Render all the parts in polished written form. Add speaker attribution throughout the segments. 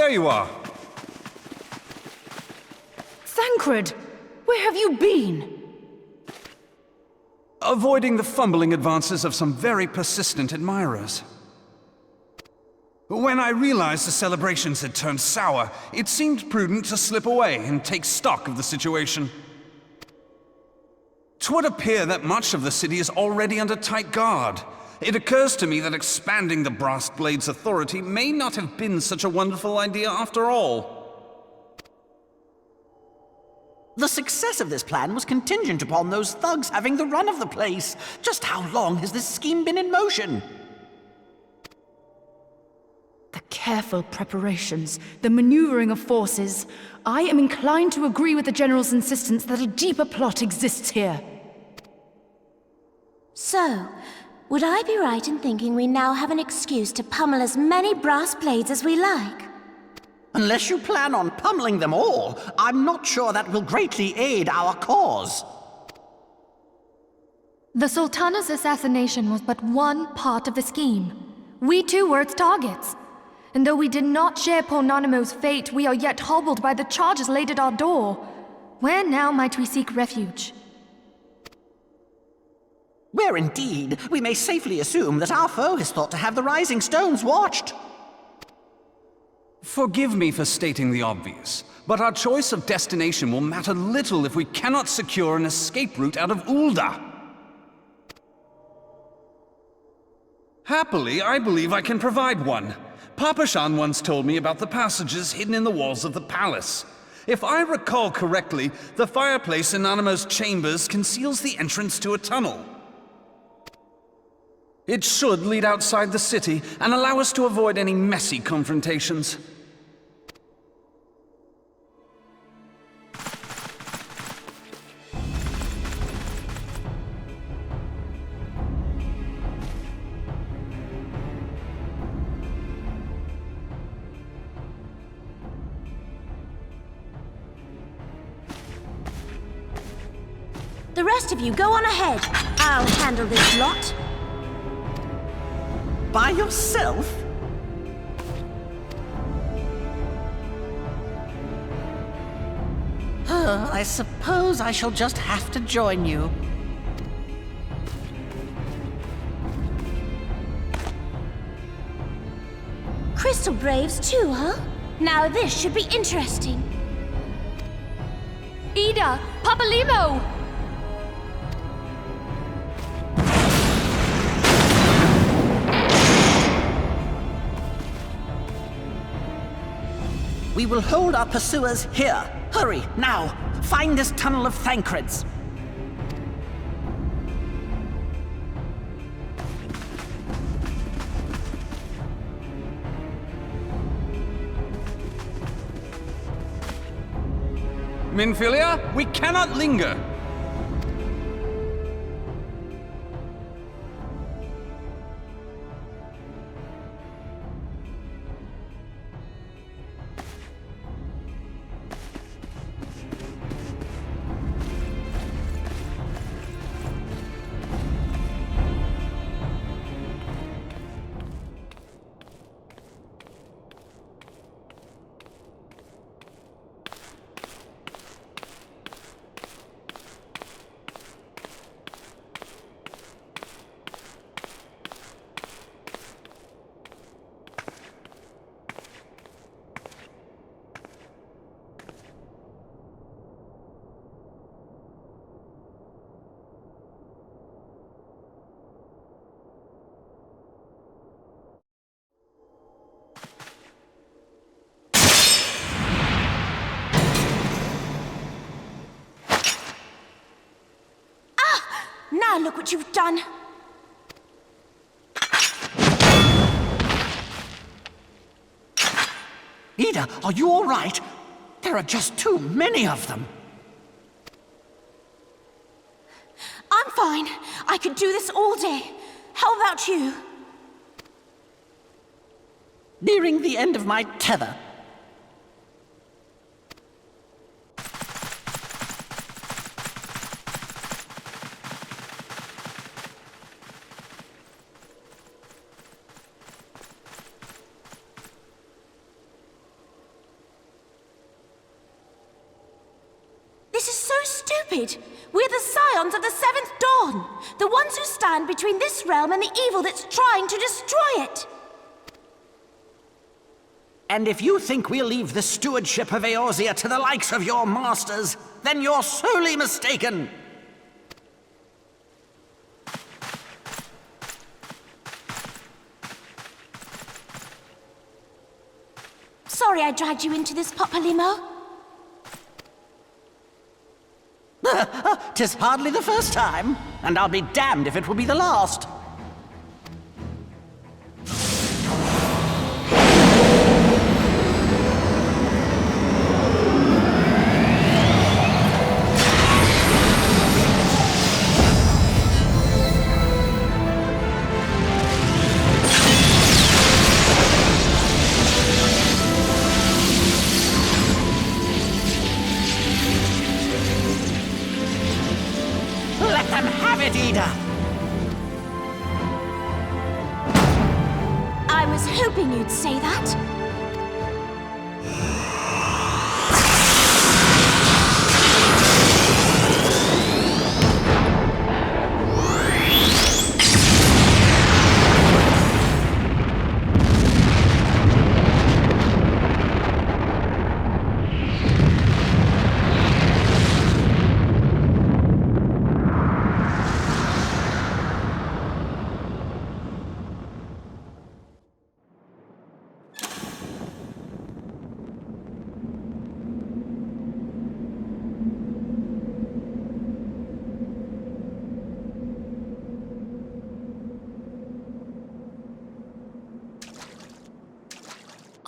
Speaker 1: there you are.
Speaker 2: Thancred, where have you been?
Speaker 1: Avoiding the fumbling advances of some very persistent admirers. When I realized the celebrations had turned sour, it seemed prudent to slip away and take stock of the situation. 'Twould appear that much of the city is already under tight guard. It occurs to me that expanding the Brass Blade's authority may not have been such a wonderful idea after all.
Speaker 3: The success of this plan was contingent upon those thugs having the run of the place. Just how long has this scheme been in motion?
Speaker 2: The careful preparations, the maneuvering of forces. I am inclined to agree with the General's insistence that a deeper plot exists here.
Speaker 4: So, would I be right in thinking we now have an excuse to pummel as many brass blades as we like?
Speaker 3: Unless you plan on pummeling them all, I'm not sure that will greatly aid our cause.
Speaker 5: The Sultana's assassination was but one part of the scheme. We too were its targets. And though we did not share Pononimo's fate, we are yet hobbled by the charges laid at our door. Where now might we seek refuge?
Speaker 3: Where indeed, we may safely assume that our foe is thought to have the Rising Stones watched.
Speaker 1: Forgive me for stating the obvious, but our choice of destination will matter little if we cannot secure an escape route out of Ul'dah. Happily, I believe I can provide one. Papa Shan once told me about the passages hidden in the walls of the palace. If I recall correctly, the fireplace in Animo's chambers conceals the entrance to a tunnel. It should lead outside the city and allow us to avoid any messy confrontations.
Speaker 4: The rest of you go on ahead. I'll handle this lot.
Speaker 3: By yourself? I suppose I shall just have to join you.
Speaker 4: Crystal Braves too, huh? Now this should be interesting.
Speaker 5: Ida! Papalimo!
Speaker 3: We will hold our pursuers here. Hurry, now! Find this tunnel of Thancred's.
Speaker 1: Minfilia, we cannot linger!
Speaker 4: Now look what you've done.
Speaker 3: Ida, are you all right? There are just too many of them.
Speaker 4: I'm fine. I could do this all day. How about you?
Speaker 3: Nearing the end of my tether.
Speaker 4: stupid! We're the scions of the Seventh Dawn, the ones who stand between this realm and the evil that's trying to destroy it.
Speaker 3: And if you think we'll leave the stewardship of Eorzea to the likes of your masters, then you're sorely mistaken.
Speaker 4: Sorry I dragged you into this, Popolimo.
Speaker 3: 'Tis hardly the first time, and I'll be damned if it will be the last. Let them have it, Ida!
Speaker 4: I was hoping you'd say that.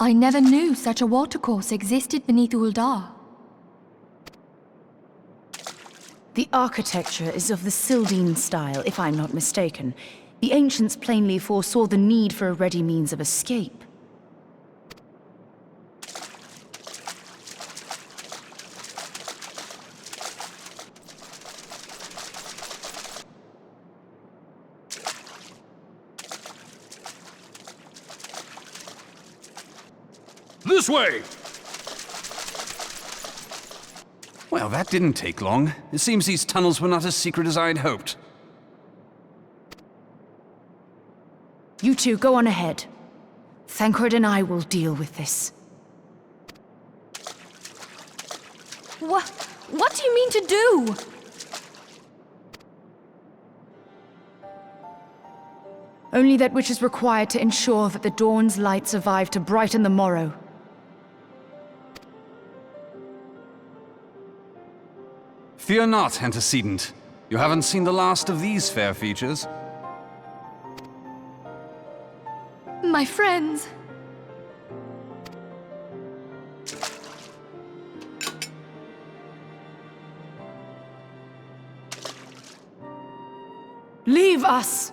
Speaker 5: I never knew such a watercourse existed beneath Uldar.
Speaker 2: The architecture is of the Sildine style, if I'm not mistaken. The ancients plainly foresaw the need for a ready means of escape.
Speaker 1: This way! Well, that didn't take long. It seems these tunnels were not as secret as I'd hoped.
Speaker 2: You two go on ahead. Thancred and I will deal with this.
Speaker 5: What do you mean to do?
Speaker 2: Only that which is required to ensure that the dawn's light survive to brighten the morrow.
Speaker 1: Fear not, antecedent. You haven't seen the last of these fair features.
Speaker 5: My friends.
Speaker 2: Leave us!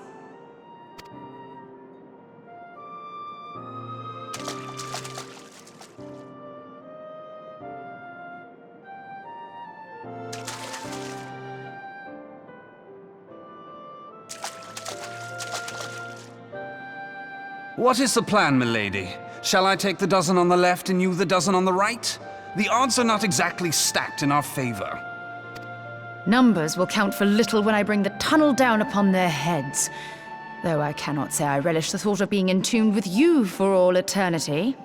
Speaker 1: What is the plan, milady? Shall I take the dozen on the left and you the dozen on the right? The odds are not exactly stacked in our favor.
Speaker 2: Numbers will count for little when I bring the tunnel down upon their heads. Though I cannot say I relish the thought of being entombed with you for all eternity.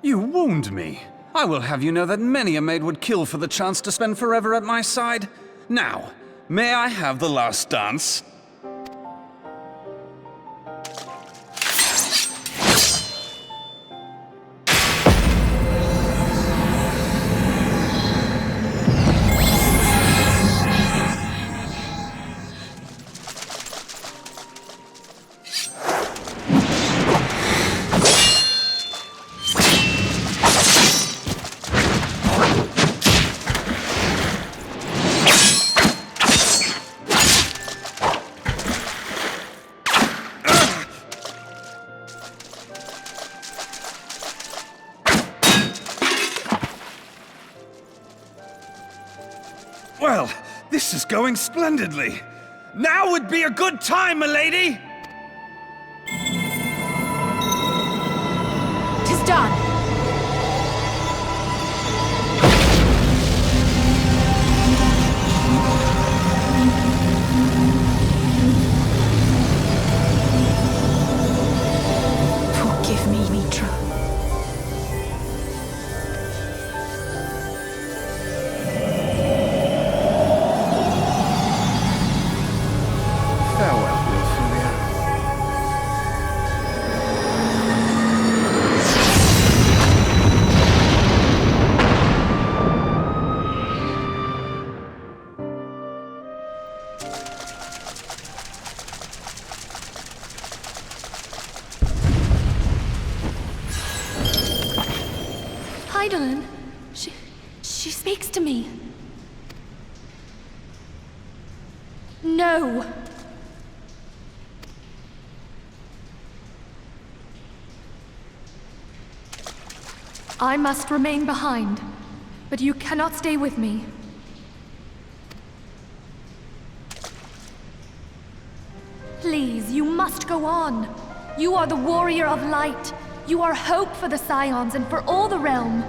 Speaker 1: You wound me. I will have you know that many a maid would kill for the chance to spend forever at my side. Now, may I have the last dance? Well, this is going splendidly. Now would be a good time, milady!
Speaker 2: 'Tis done!
Speaker 5: She speaks to me. No. I must remain behind, but you cannot stay with me. Please, you must go on. You are the warrior of light. You are hope for the Scions and for all the realm.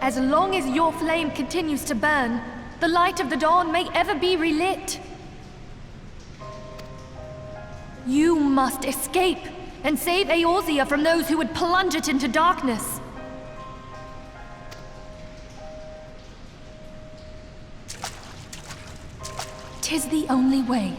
Speaker 5: As long as your flame continues to burn, the light of the dawn may ever be relit. You must escape and save Eorzea from those who would plunge it into darkness. "'Tis the only way.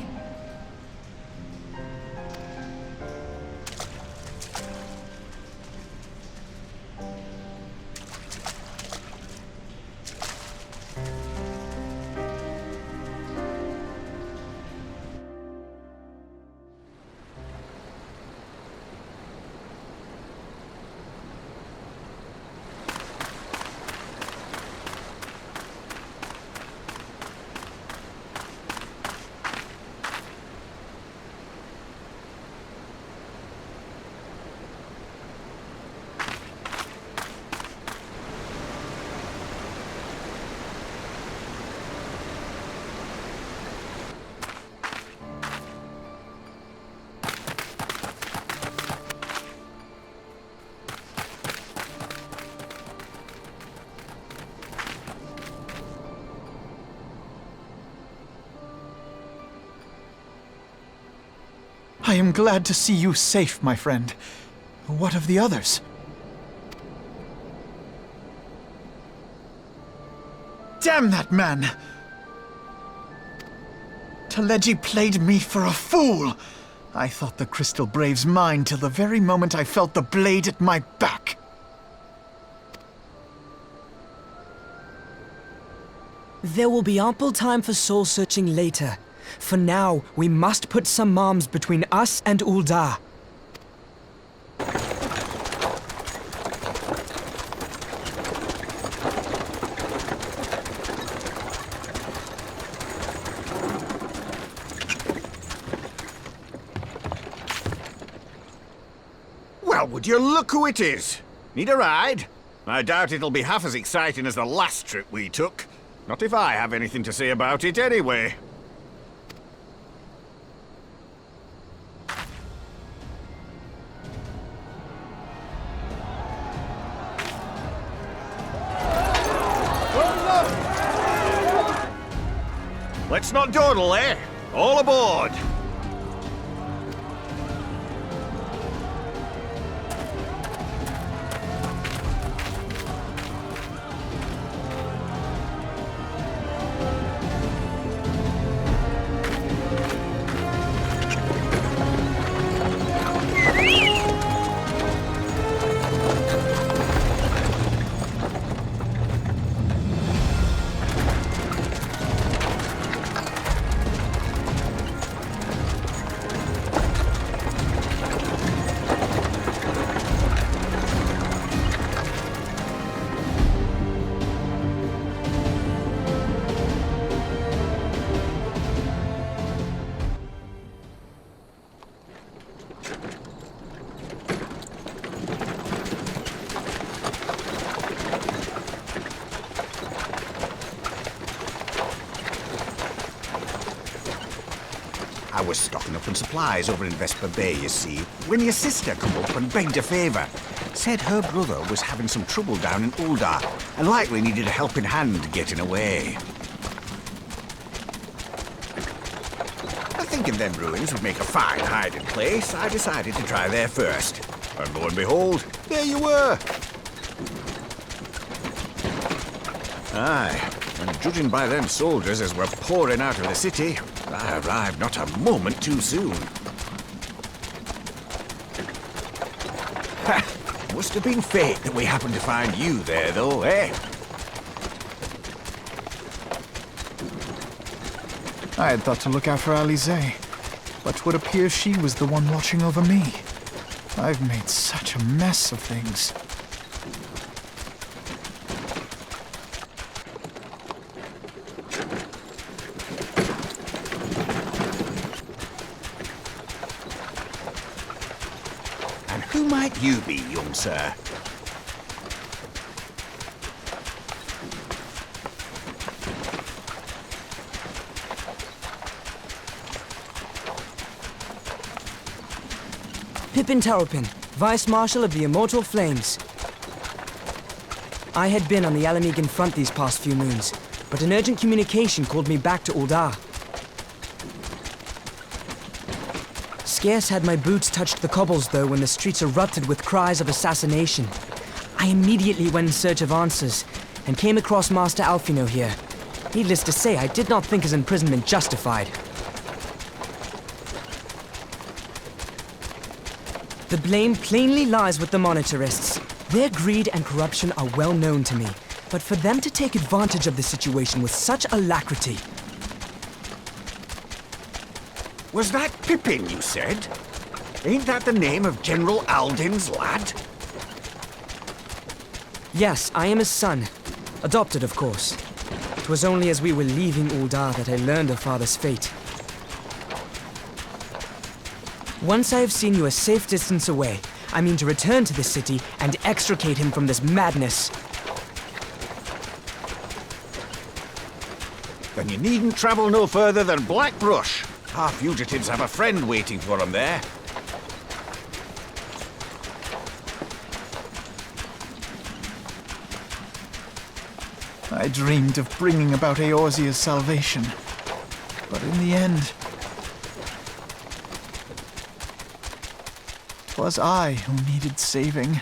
Speaker 6: I am glad to see you safe, my friend. What of the others? Damn that man! Teleji played me for a fool! I thought the Crystal Brave's mine till the very moment I felt the blade at my back.
Speaker 7: There will be ample time for soul-searching later. For now, we must put some arms between us and Ul'dah.
Speaker 8: Well, would you look who it is? Need a ride? I doubt it'll be half as exciting as the last trip we took. Not if I have anything to say about it anyway. Let's not dawdle, eh? All aboard! I was stocking up on supplies over in Vesper Bay, you see, when your sister come up and begged a favour. Said her brother was having some trouble down in Ul'dah, and likely needed a helping hand getting away. Thinking them ruins would make a fine hiding place, I decided to try there first. And lo and behold, there you were! Aye, and judging by them soldiers as were pouring out of the city, I arrived not a moment too soon. Ha! Must have been fate that we happened to find you there, though, eh?
Speaker 6: I had thought to look out for Alize, but would appear she was the one watching over me. I've made such a mess of things.
Speaker 8: you be, young sir?
Speaker 7: Pippin Taropin, Vice Marshal of the Immortal Flames. I had been on the Alamegan front these past few moons, but an urgent communication called me back to Uldar. Scarce had my boots touched the cobbles, though, when the streets erupted with cries of assassination. I immediately went in search of answers, and came across Master Alfino here. Needless to say, I did not think his imprisonment justified. The blame plainly lies with the Monetarists. Their greed and corruption are well known to me, but for them to take advantage of the situation with such alacrity...
Speaker 8: Was that Pippin, you said? Ain't that the name of General Alden's lad?
Speaker 7: Yes, I am his son. Adopted, of course. It was only as we were leaving Uldar that I learned of father's fate. Once I have seen you a safe distance away, I mean to return to the city and extricate him from this madness.
Speaker 8: Then you needn't travel no further than Blackbrush. Our fugitives have a friend waiting for them there.
Speaker 6: I dreamed of bringing about Eorzea's salvation. But in the end... it was I who needed saving.